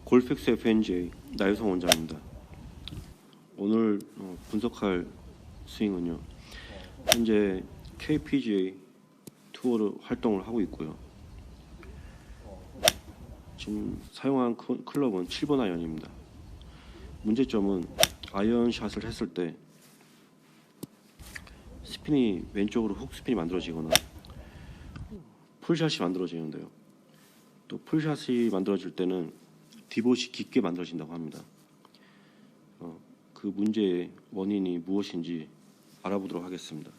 골프엑스 FNGA 나유성 원장입니다. 오늘 분석할 스윙은요. 현재 KPGA 투어를 활동을 하고 있고요. 지금 사용한 클럽은 7번 아이언입니다. 문제점은 아이언샷을 했을 때 스핀이 왼쪽으로 훅 스핀이 만들어지거나 풀샷이 만들어지는데요. 또 풀샷이 만들어질 때는 디봇이 깊게 만들어진다고 합니다. 그 문제의 원인이 무엇인지 알아보도록 하겠습니다.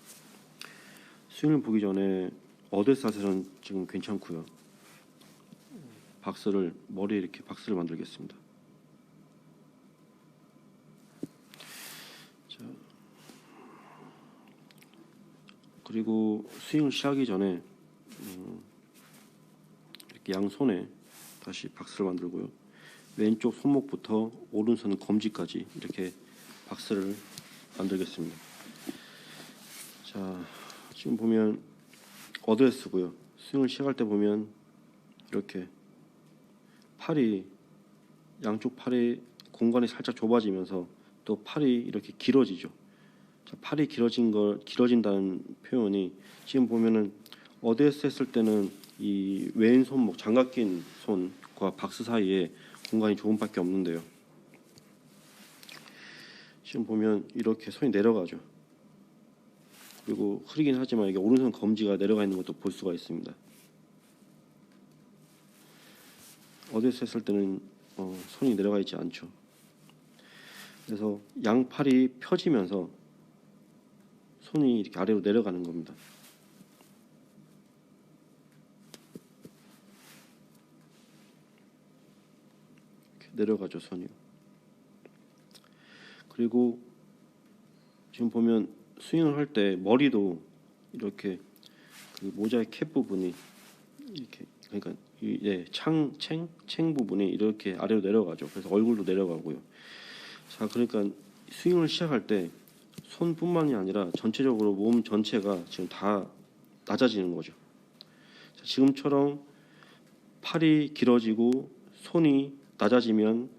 스윙을 보기 전에 어드샷은 지금 괜찮고요. 머리에 이렇게 박스를 만들겠습니다. 자, 그리고 스윙을 시작하기 전에 이렇게 양손에 다시 박스를 만들고요. 왼쪽 손목부터 오른손 검지까지 이렇게 박스를 만들겠습니다. 자, 지금 보면 어드레스고요. 스윙을 시작할 때 보면 이렇게 양쪽 팔이 공간이 살짝 좁아지면서 또 팔이 이렇게 길어지죠. 자, 팔이 길어진다는 표현이 지금 보면은 어드레스 했을 때는 이 왼손목 장갑 낀 손과 박스 사이에 공간이 조금밖에 없는데요. 지금 보면 이렇게 손이 내려가죠. 그리고 흐리긴 하지만 이게 오른손 검지가 내려가 있는 것도 볼 수가 있습니다. 어드레스 했을 때는 손이 내려가 있지 않죠. 그래서 양팔이 펴지면서 손이 이렇게 아래로 내려가는 겁니다. 이렇게 내려가죠, 손이. 그리고 지금 보면 스윙을 할 때 머리도 이렇게 그 모자의 캡 부분이 이렇게 그러니까 챙 부분이 이렇게 아래로 내려가죠. 그래서 얼굴도 내려가고요. 자, 그러니까 스윙을 시작할 때 손뿐만이 아니라 전체적으로 몸 전체가 지금 다 낮아지는 거죠. 자, 지금처럼 팔이 길어지고 손이 낮아지면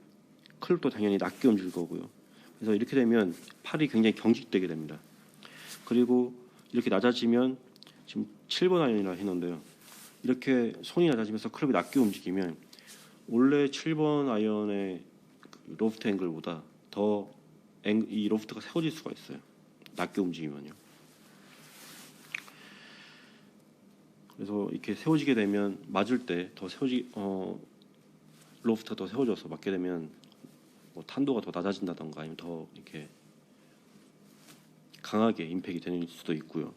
클럽도 당연히 낮게 움직일 거고요. 그래서 이렇게 되면 팔이 굉장히 경직되게 됩니다. 그리고 이렇게 낮아지면 지금 7번 아이언이라 했는데요. 이렇게 손이 낮아지면서 클럽이 낮게 움직이면 원래 7번 아이언의 로프트 앵글보다 더 이 로프트가 세워질 수가 있어요. 낮게 움직이면요. 그래서 이렇게 세워지게 되면 맞을 때 더 로프트가 더 세워져서 맞게 되면 뭐 탄도가 더 낮아진다던가 아니면 더 이렇게 강하게 임팩이 되는 수도 있고요.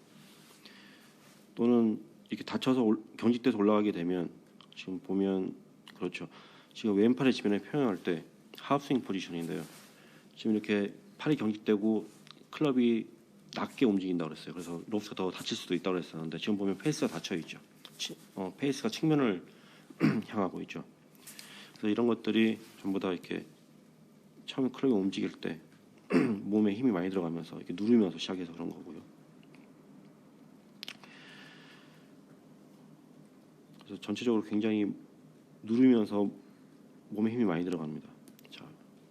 또는 이렇게 다쳐서 경직돼서 올라가게 되면 지금 보면 그렇죠. 지금 왼팔의 지면에 표현할 때 하프스윙 포지션인데요. 지금 이렇게 팔이 경직되고 클럽이 낮게 움직인다고 그랬어요. 그래서 로프트가 더 다칠 수도 있다고 그랬었는데 지금 보면 페이스가 닫혀 있죠. 페이스가 측면을 향하고 있죠. 그래서 이런 것들이 전부 다 이렇게 처음에 클럽이 움직일 때 몸에 힘이 많이 들어가면서 이렇게 누르면서 시작해서 그런 거고요. 그래서 전체적으로 굉장히 누르면서 몸에 힘이 많이 들어갑니다. 자,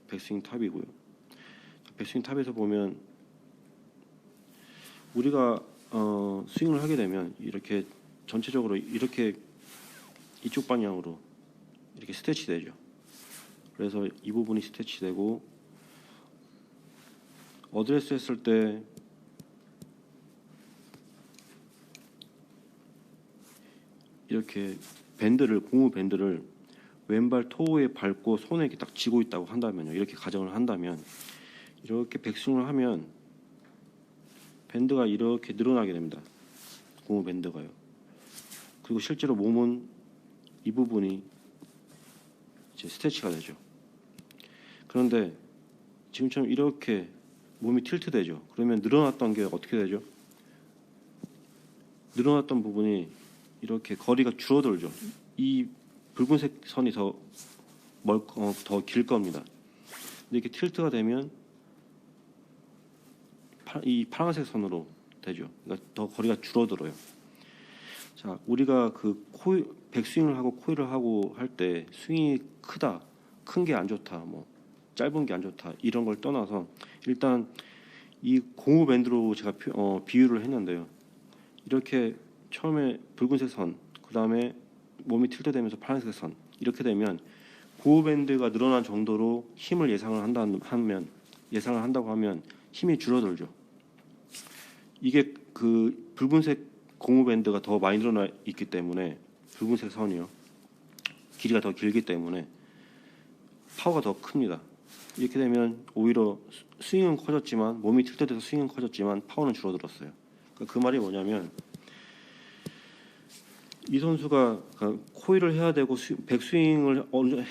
백스윙 탑이고요. 자, 백스윙 탑에서 보면 우리가 스윙을 하게 되면 이렇게 전체적으로 이렇게 이쪽 방향으로 이렇게 스태치 되죠. 그래서 이 부분이 스태치 되고 어드레스 했을 때 이렇게 고무 밴드를 왼발 토우에 밟고 손에 이렇게 딱 쥐고 있다고 한다면요. 이렇게 가정을 한다면 이렇게 백스윙을 하면 밴드가 이렇게 늘어나게 됩니다. 고무 밴드가요. 그리고 실제로 몸은 이 부분이 이제 스태치가 되죠. 그런데 지금처럼 이렇게 몸이 틸트 되죠. 그러면 늘어났던 게 어떻게 되죠? 늘어났던 부분이 이렇게 거리가 줄어들죠. 이 붉은색 선이 더 길 겁니다. 근데 이렇게 틸트가 되면 이 파란색 선으로 되죠. 그러니까 더 거리가 줄어들어요. 자, 우리가 그 백스윙을 하고 코일을 하고 할 때 스윙이 크다, 큰 게 안 좋다, 뭐 짧은 게 안 좋다 이런 걸 떠나서 일단 이 고무 밴드로 제가 비유를 했는데요. 이렇게 처음에 붉은색 선, 그 다음에 몸이 틸트되면서 파란색 선 이렇게 되면 고무 밴드가 늘어난 정도로 힘을 예상을 한다고 하면 힘이 줄어들죠. 이게 그 붉은색 고무 밴드가 더 많이 늘어나 있기 때문에 붉은색 선이요. 길이가 더 길기 때문에 파워가 더 큽니다. 이렇게 되면 오히려 스윙은 커졌지만 몸이 틸트돼서 스윙은 커졌지만 파워는 줄어들었어요. 그러니까 그 말이 뭐냐면 이 선수가 코일을 해야 되고 백스윙을 어느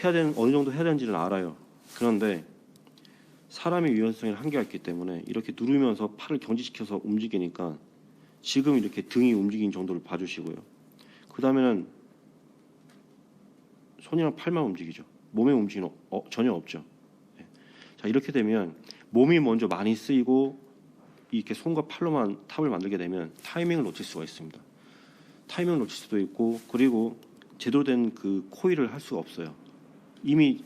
정도 해야 되는지를 알아요. 그런데 사람의 유연성에 한계가 있기 때문에 이렇게 누르면서 팔을 경직시켜서 움직이니까 지금 이렇게 등이 움직인 정도를 봐주시고요. 그 다음에는 손이랑 팔만 움직이죠. 몸의 움직임은 전혀 없죠. 자, 이렇게 되면 몸이 먼저 많이 쓰이고 이렇게 손과 팔로만 탑을 만들게 되면 타이밍을 놓칠 수가 있습니다. 타이밍을 놓칠 수도 있고, 그리고 제대로 된 그 코일을 할 수가 없어요. 이미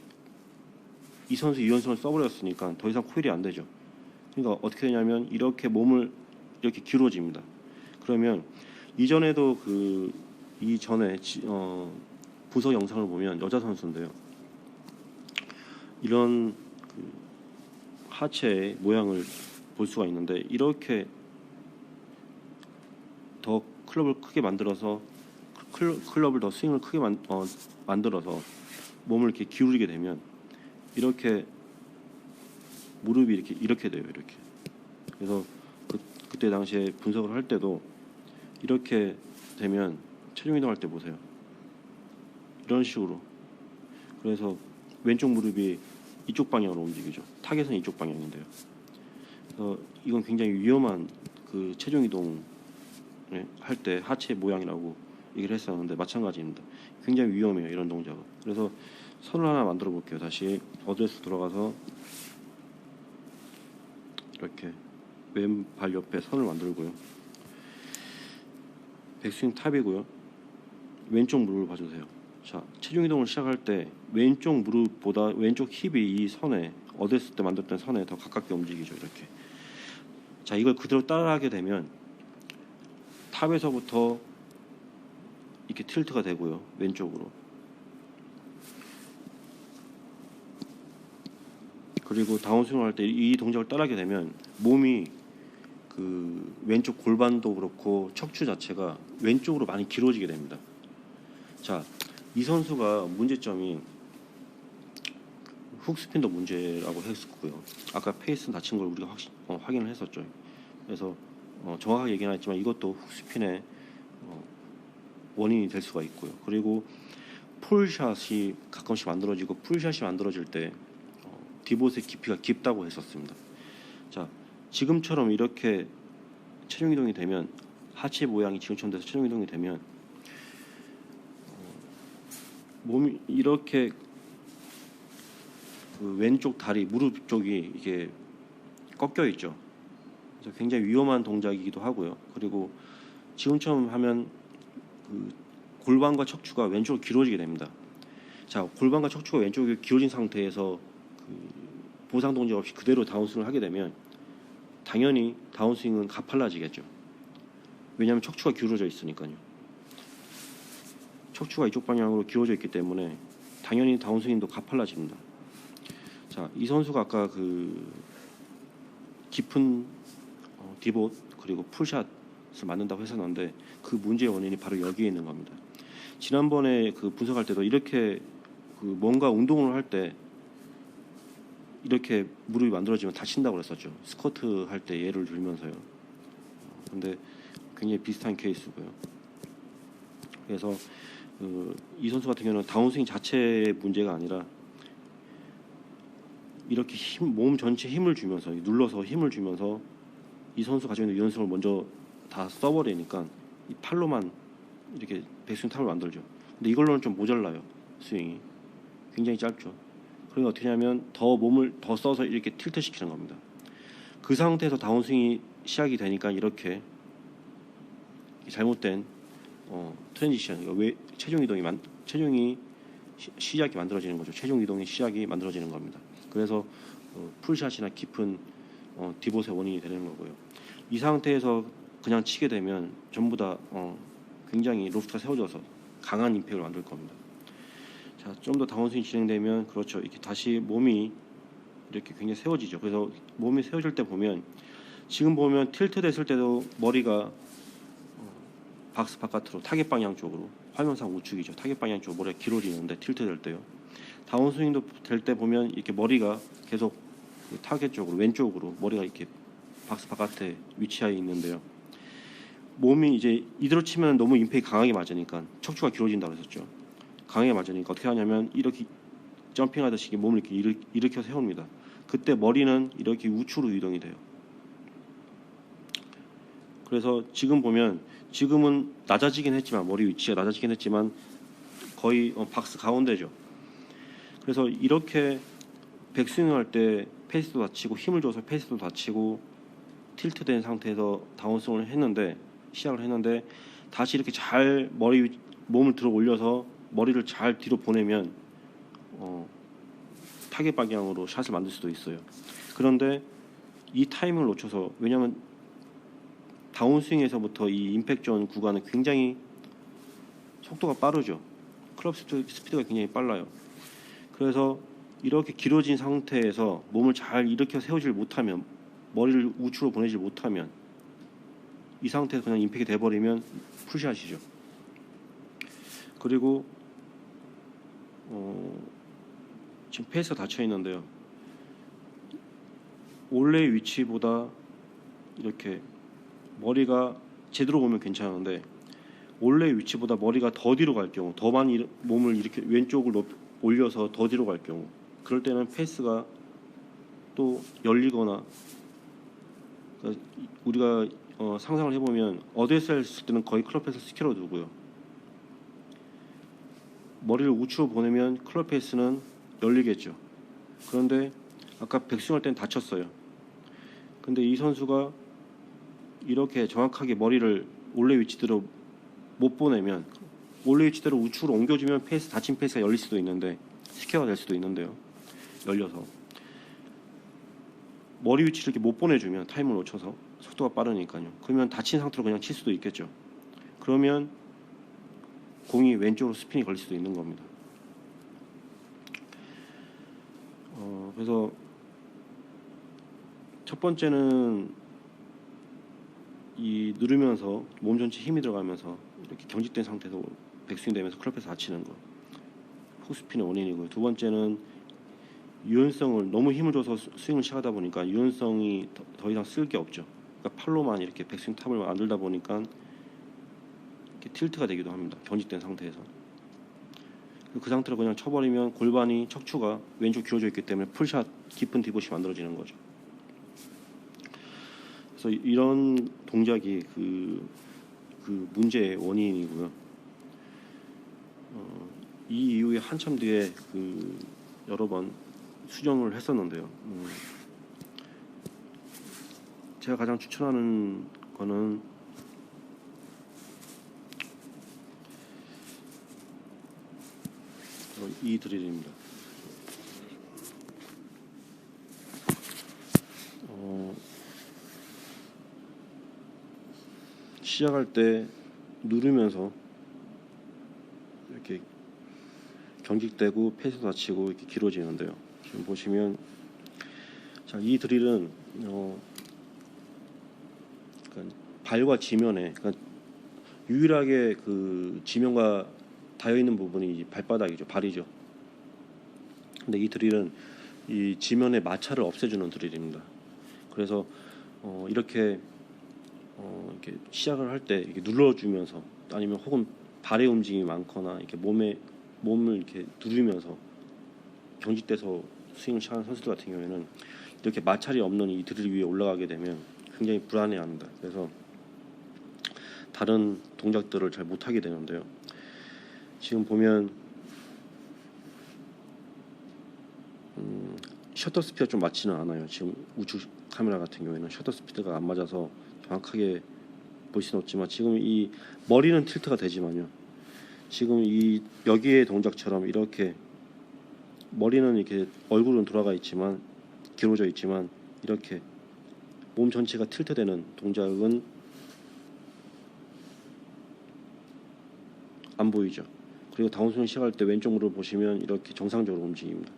이 선수 유연성을 써버렸으니까 더 이상 코일이 안 되죠. 그러니까 어떻게 되냐면 이렇게 몸을 이렇게 기울어집니다. 그러면 이전에도 이전에 분석 영상을 보면 여자 선수인데요. 이런 하체의 모양을 볼 수가 있는데 이렇게 더 클럽을 크게 만들어서 클럽을 더 스윙을 크게 만들어서 몸을 이렇게 기울이게 되면 이렇게 무릎이 이렇게 돼요. 이렇게. 그래서 그때 당시에 분석을 할 때도 이렇게 되면 체중 이동할 때 보세요. 이런 식으로. 그래서 왼쪽 무릎이 이쪽 방향으로 움직이죠. 타겟은 이쪽 방향인데요. 그래서 이건 굉장히 위험한 그 체중 이동 할 때 하체 모양이라고 얘기를 했었는데 마찬가지입니다. 굉장히 위험해요. 이런 동작은. 그래서 선을 하나 만들어 볼게요. 다시 어드레스 들어가서 이렇게 왼발 옆에 선을 만들고요. 백스윙 탑이고요. 왼쪽 무릎을 봐주세요. 자, 체중 이동을 시작할 때 왼쪽 무릎보다 왼쪽 힙이 이 선에 어드레스 때 만들었던 선에 더 가깝게 움직이죠. 이렇게. 자, 이걸 그대로 따라하게 되면 탑에서부터 이렇게 틸트가 되고요. 왼쪽으로. 그리고 다운스윙을 할 때 이 동작을 따라하게 되면 몸이 그 왼쪽 골반도 그렇고 척추 자체가 왼쪽으로 많이 길어지게 됩니다. 자, 이 선수가 문제점이 훅 스핀도 문제라고 했었고요. 아까 페이스 다친 걸 우리가 확인을 했었죠. 그래서 정확하게 얘기는 했지만 이것도 훅 스핀의 원인이 될 수가 있고요. 그리고 풀샷이 가끔씩 만들어지고 풀샷이 만들어질 때 디봇의 깊이가 깊다고 했었습니다. 자, 지금처럼 이렇게 체중 이동이 되면 하체 모양이 지금처럼 돼서 체중 이동이 되면 몸이 이렇게 그 왼쪽 다리 무릎 쪽이 이게 꺾여 있죠. 그래서 굉장히 위험한 동작이기도 하고요. 그리고 지금처럼 하면 그 골반과 척추가 왼쪽으로 길어지게 됩니다. 자, 골반과 척추가 왼쪽으로 기울어진 상태에서 보상 동작 없이 그대로 다운스윙을 하게 되면 당연히 다운스윙은 가팔라지겠죠. 왜냐하면 척추가 기울어져 있으니까요. 척추가 이쪽 방향으로 기울어져 있기 때문에 당연히 다운스윙도 가팔라집니다. 자, 이 선수가 아까 그 깊은 디봇 그리고 풀샷을 만든다고 했었는데 그 문제의 원인이 바로 여기에 있는 겁니다. 지난번에 그 분석할 때도 이렇게 그 뭔가 운동을 할 때 이렇게 무릎이 만들어지면 다친다고 그랬었죠. 스쿼트 할 때 예를 들면서요. 근데 굉장히 비슷한 케이스고요. 그래서 이 선수 같은 경우는 다운스윙 자체의 문제가 아니라 이렇게 몸 전체 힘을 주면서 눌러서 힘을 주면서 이 선수 가지고 있는 유연성을 먼저 다 써버리니까 이 팔로만 이렇게 백스윙 탑을 만들죠. 근데 이걸로는 좀 모자라요. 스윙이 굉장히 짧죠. 그러니까 어떻게 하냐면 더 몸을 더 써서 이렇게 틸트 시키는 겁니다. 그 상태에서 다운스윙이 시작이 되니까 이렇게 잘못된 트랜지션, 그러니까 왜 체중이 시작이 만들어지는 거죠. 체중 이동의 시작이 만들어지는 겁니다. 그래서 풀샷이나 깊은 디봇의 원인이 되는 거고요. 이 상태에서 그냥 치게 되면 전부 다 굉장히 로프트가 세워져서 강한 임팩을 만들 겁니다. 자, 좀 더 다운스윙 진행되면 그렇죠. 이렇게 다시 몸이 이렇게 굉장히 세워지죠. 그래서 몸이 세워질 때 보면 지금 보면 틸트 됐을 때도 머리가 박스 바깥으로 타겟 방향 쪽으로 화면상 우측이죠. 타겟 방향 쪽으로 머리가 길어지는데 틸트 될 때요. 다운스윙도 될 때 보면 이렇게 머리가 계속 타겟 쪽으로 왼쪽으로 머리가 이렇게 박스 바깥에 위치하여 있는데요. 몸이 이제 이대로 치면 너무 임팩이 강하게 맞으니까 척추가 길어진다고 했었죠. 강하게 맞으니까 어떻게 하냐면 이렇게 점핑하듯이 몸을 이렇게 일으켜 세웁니다. 그때 머리는 이렇게 우측으로 이동이 돼요. 그래서 지금 보면 지금은 낮아지긴 했지만 머리 위치가 낮아지긴 했지만 거의 박스 가운데죠. 그래서 이렇게 백스윙을 할 때 페이스도 다치고 힘을 줘서 페이스도 다치고 틸트된 상태에서 다운스윙을 했는데 시작을 했는데 다시 이렇게 잘 몸을 들어 올려서 머리를 잘 뒤로 보내면 타겟 방향으로 샷을 만들 수도 있어요. 그런데 이 타이밍을 놓쳐서 왜냐하면 다운스윙에서부터 이 임팩트 존 구간은 굉장히 속도가 빠르죠. 클럽 스피드가 굉장히 빨라요. 그래서 이렇게 길어진 상태에서 몸을 잘 일으켜 세우질 못하면 머리를 우측으로 보내질 못하면 이 상태에서 그냥 임팩이 돼버리면 풀샷이죠. 그리고 지금 페이스가 닫혀 있는데요. 원래의 위치보다 이렇게 머리가 제대로 보면 괜찮은데 원래의 위치보다 머리가 더 뒤로 갈 경우, 더 많이 몸을 이렇게 왼쪽으로 올려서 더 뒤로 갈 경우, 그럴 때는 페이스가 또 열리거나, 그러니까 우리가 상상을 해보면 어드레스 했을 때는 거의 클럽 페이스 스퀘어로 두고요. 머리를 우측으로 보내면 클럽 페이스는 열리겠죠. 그런데 아까 백스윙 할 때는 다쳤어요. 근데 이 선수가 이렇게 정확하게 머리를 원래 위치대로 못 보내면 원래 위치대로 우측으로 옮겨주면 페이스, 닫힌 페이스가 열릴 수도 있는데 스퀘어가 될 수도 있는데요. 열려서 머리 위치를 이렇게 못 보내주면 타임을 놓쳐서 속도가 빠르니까요. 그러면 닫힌 상태로 그냥 칠 수도 있겠죠. 그러면 공이 왼쪽으로 스핀이 걸릴 수도 있는 겁니다. 그래서 첫 번째는 이 누르면서 몸 전체 힘이 들어가면서 이렇게 경직된 상태에서 백스윙 되면서 클럽에서 다치는 거, 훅스핀의 원인이고요. 두 번째는 유연성을 너무 힘을 줘서 스윙을 시작하다 보니까 유연성이 더 이상 쓸 게 없죠. 그러니까 팔로만 이렇게 백스윙 탑을 만들다 보니까 이렇게 틸트가 되기도 합니다. 경직된 상태에서. 그 상태로 그냥 쳐버리면 골반이, 척추가 왼쪽 기울어져 있기 때문에 풀샷, 깊은 디봇이 만들어지는 거죠. 그래서 이런 동작이 그 문제의 원인이고요. 이 이후에 한참 뒤에 여러 번 수정을 했었는데요. 제가 가장 추천하는 거는 이 드릴입니다. 시작할 때 누르면서 이렇게 경직되고 페이스도 다치고 이렇게 길어지는데요. 지금 보시면, 자, 이 드릴은 그러니까 발과 지면에, 그러니까 유일하게 그 지면과 닿여 있는 부분이 이제 발바닥이죠, 발이죠. 근데 이 드릴은 이 지면의 마찰을 없애주는 드릴입니다. 그래서 이렇게 시작을 할 때 이렇게 눌러주면서, 아니면 혹은 발의 움직임이 많거나 이렇게 몸을 이렇게 누르면서 경직돼서 스윙을 시작하는 선수들 같은 경우에는 이렇게 마찰이 없는 이 드릴 위에 올라가게 되면 굉장히 불안해합니다. 그래서 다른 동작들을 잘 못하게 되는데요. 지금 보면 셔터 스피드가 좀 맞지는 않아요. 지금 우측 카메라 같은 경우에는 셔터 스피드가 안 맞아서 정확하게 볼 수는 없지만, 지금 이 머리는 틸트가 되지만요, 지금 이 여기의 동작처럼 이렇게 머리는 이렇게 얼굴은 돌아가 있지만 기울어져 있지만 이렇게 몸 전체가 틸트되는 동작은 안 보이죠. 그리고 다운스윙 시작할 때 왼쪽 무릎 보시면 이렇게 정상적으로 움직입니다.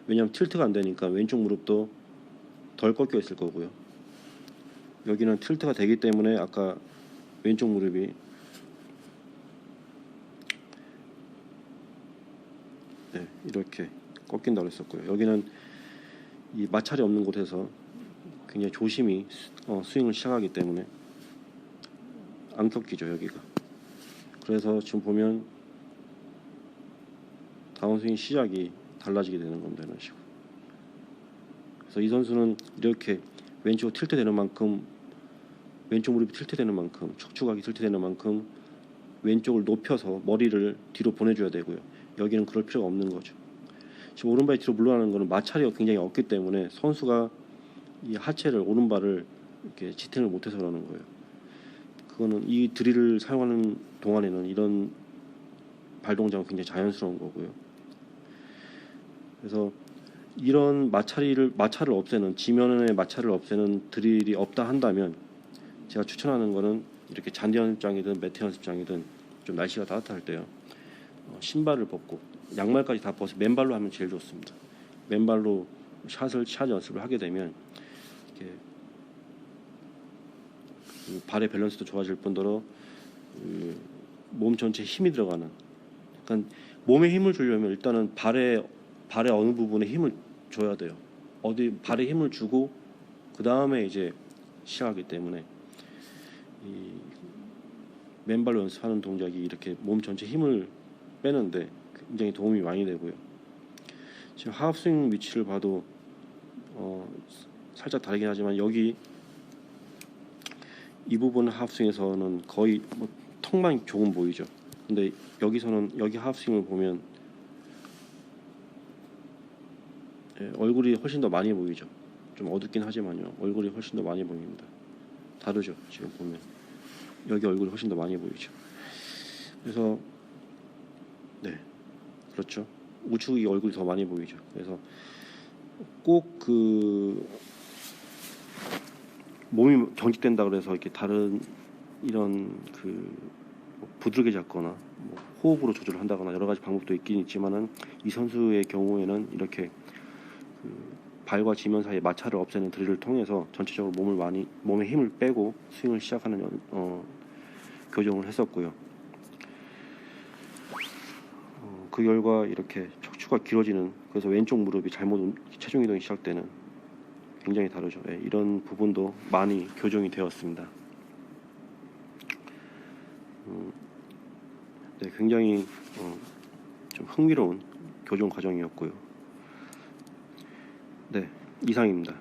왜냐하면 틸트가 안 되니까 왼쪽 무릎도 덜 꺾여 있을 거고요. 여기는 틸트가 되기 때문에 아까 왼쪽 무릎이 이렇게 꺾인다고 했었고요. 여기는 이 마찰이 없는 곳에서 굉장히 조심히 스윙을 시작하기 때문에 안 꺾이죠, 여기가. 그래서 지금 보면 다운스윙 시작이 달라지게 되는 겁니다, 이런 식으로. 그래서 이 선수는 이렇게 왼쪽으로 틸트되는 만큼, 왼쪽 무릎이 틸트되는 만큼, 척추각이 틸트되는 만큼 왼쪽을 높여서 머리를 뒤로 보내줘야 되고요. 여기는 그럴 필요가 없는 거죠. 지금 오른발이 뒤로 물러나는 것은 마찰이 굉장히 없기 때문에 선수가 이 하체를, 오른발을 이렇게 지탱을 못해서 그러는 거예요. 그거는 이 드릴을 사용하는 동안에는 이런 발 동작은 굉장히 자연스러운 거고요. 그래서 이런 마찰을 없애는, 지면의 마찰을 없애는 드릴이 없다 한다면 제가 추천하는 거는 이렇게 잔디 연습장이든 매트 연습장이든 좀 날씨가 따뜻할 때요, 신발을 벗고 양말까지 다 벗어 맨발로 하면 제일 좋습니다. 맨발로 샷 연습을 하게 되면 이렇게 발의 밸런스도 좋아질 뿐더러 몸 전체에 힘이 들어가는, 그러니까 몸에 힘을 주려면 일단은 발의 어느 부분에 힘을 줘야 돼요. 어디 발에 힘을 주고 그 다음에 이제 시작하기 때문에 이 맨발로 연습하는 동작이 이렇게 몸 전체 힘을 빼는데 굉장히 도움이 많이 되고요. 지금 하프스윙 위치를 봐도 살짝 다르긴 하지만 여기 이 부분 하프스윙에서는 거의 턱만 조금 보이죠. 근데 여기서는, 여기 하프스윙을 보면 얼굴이 훨씬 더 많이 보이죠. 좀 어둡긴 하지만요, 얼굴이 훨씬 더 많이 보입니다. 다르죠. 지금 보면 여기 얼굴이 훨씬 더 많이 보이죠. 그래서 그렇죠. 우측이 얼굴이 더 많이 보이죠. 그래서 꼭 그 몸이 경직된다 그래서 이렇게 다른 이런 그 부드럽게 잡거나 호흡으로 조절을 한다거나 여러 가지 방법도 있긴 있지만은 이 선수의 경우에는 이렇게 그 발과 지면 사이의 마찰을 없애는 드릴을 통해서 전체적으로 몸에 힘을 빼고 스윙을 시작하는 교정을 했었고요. 그 결과 이렇게 척추가 길어지는, 그래서 왼쪽 무릎이 잘못 체중 이동이 시작되는, 굉장히 다르죠. 이런 부분도 많이 교정이 되었습니다. 굉장히 좀 흥미로운 교정 과정이었고요. 이상입니다.